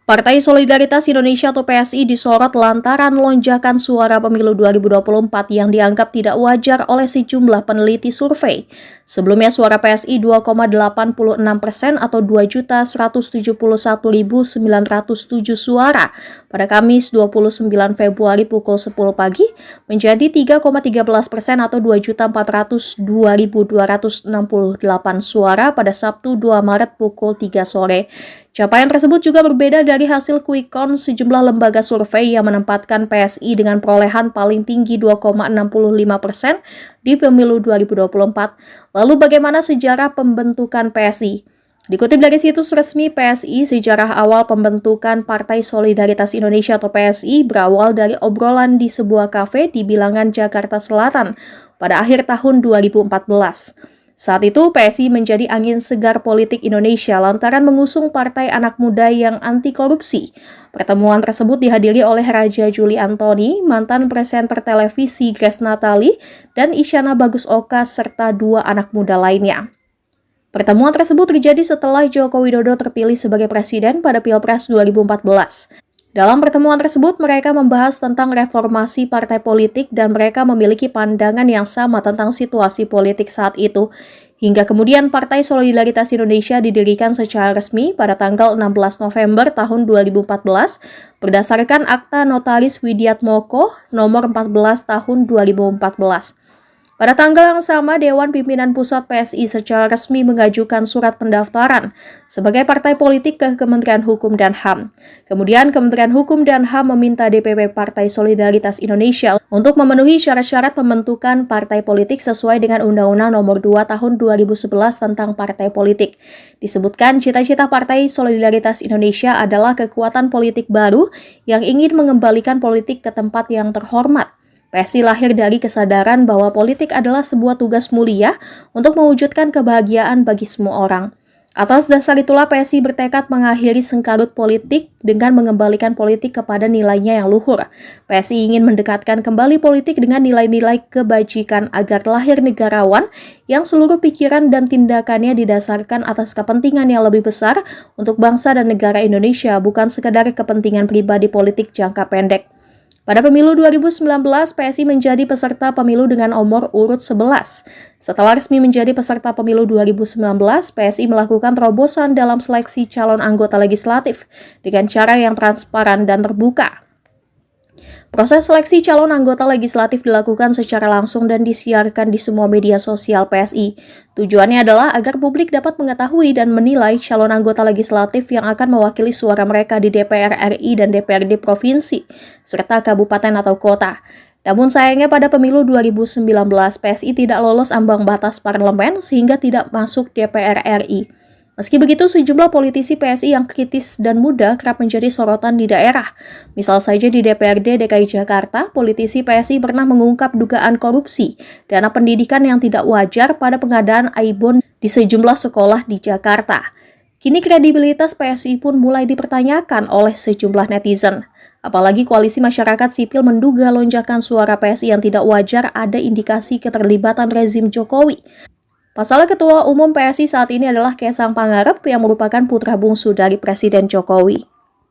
Partai Solidaritas Indonesia atau PSI disorot lantaran lonjakan suara pemilu 2024 yang dianggap tidak wajar oleh sejumlah peneliti survei. Sebelumnya suara PSI 2,86% atau 2.171.907 suara pada Kamis 29 Februari pukul 10 pagi menjadi 3,13% atau 2.402.268 suara pada Sabtu 2 Maret pukul 3 sore. Capaian tersebut juga berbeda dari hasil quick count sejumlah lembaga survei yang menempatkan PSI dengan perolehan paling tinggi 2,65% di pemilu 2024. Lalu bagaimana sejarah pembentukan PSI? Dikutip dari situs resmi PSI, sejarah awal pembentukan Partai Solidaritas Indonesia atau PSI berawal dari obrolan di sebuah kafe di Bilangan, Jakarta Selatan pada akhir tahun 2014. Saat itu, PSI menjadi angin segar politik Indonesia lantaran mengusung partai anak muda yang anti korupsi. Pertemuan tersebut dihadiri oleh Raja Juli Antoni, mantan presenter televisi Grace Natali, dan Isyana Bagus Oka, serta dua anak muda lainnya. Pertemuan tersebut terjadi setelah Joko Widodo terpilih sebagai presiden pada Pilpres 2014. Dalam pertemuan tersebut, mereka membahas tentang reformasi partai politik dan mereka memiliki pandangan yang sama tentang situasi politik saat itu. Hingga kemudian Partai Solidaritas Indonesia didirikan secara resmi pada tanggal 16 November tahun 2014 berdasarkan Akta Notaris Widiatmoko nomor 14 tahun 2014. Pada tanggal yang sama, Dewan Pimpinan Pusat PSI secara resmi mengajukan surat pendaftaran sebagai partai politik ke Kementerian Hukum dan HAM. Kemudian Kementerian Hukum dan HAM meminta DPP Partai Solidaritas Indonesia untuk memenuhi syarat-syarat pembentukan partai politik sesuai dengan Undang-Undang Nomor 2 Tahun 2011 tentang partai politik. Disebutkan cita-cita Partai Solidaritas Indonesia adalah kekuatan politik baru yang ingin mengembalikan politik ke tempat yang terhormat. PSI lahir dari kesadaran bahwa politik adalah sebuah tugas mulia untuk mewujudkan kebahagiaan bagi semua orang. Atas dasar itulah PSI bertekad mengakhiri sengkarut politik dengan mengembalikan politik kepada nilainya yang luhur. PSI ingin mendekatkan kembali politik dengan nilai-nilai kebajikan agar lahir negarawan yang seluruh pikiran dan tindakannya didasarkan atas kepentingan yang lebih besar untuk bangsa dan negara Indonesia, bukan sekadar kepentingan pribadi politik jangka pendek. Pada pemilu 2019, PSI menjadi peserta pemilu dengan nomor urut 11. Setelah resmi menjadi peserta pemilu 2019, PSI melakukan terobosan dalam seleksi calon anggota legislatif dengan cara yang transparan dan terbuka. Proses seleksi calon anggota legislatif dilakukan secara langsung dan disiarkan di semua media sosial PSI. Tujuannya adalah agar publik dapat mengetahui dan menilai calon anggota legislatif yang akan mewakili suara mereka di DPR RI dan DPRD provinsi, serta kabupaten atau kota. Namun sayangnya pada pemilu 2019, PSI tidak lolos ambang batas parlemen sehingga tidak masuk DPR RI. Meski begitu, sejumlah politisi PSI yang kritis dan muda kerap menjadi sorotan di daerah. Misal saja di DPRD DKI Jakarta, politisi PSI pernah mengungkap dugaan korupsi dana pendidikan yang tidak wajar pada pengadaan Aibon di sejumlah sekolah di Jakarta. Kini kredibilitas PSI pun mulai dipertanyakan oleh sejumlah netizen. Apalagi koalisi masyarakat sipil menduga lonjakan suara PSI yang tidak wajar ada indikasi keterlibatan rezim Jokowi. Pasalnya Ketua Umum PSI saat ini adalah Kaisang Pangarep yang merupakan putra bungsu dari Presiden Jokowi.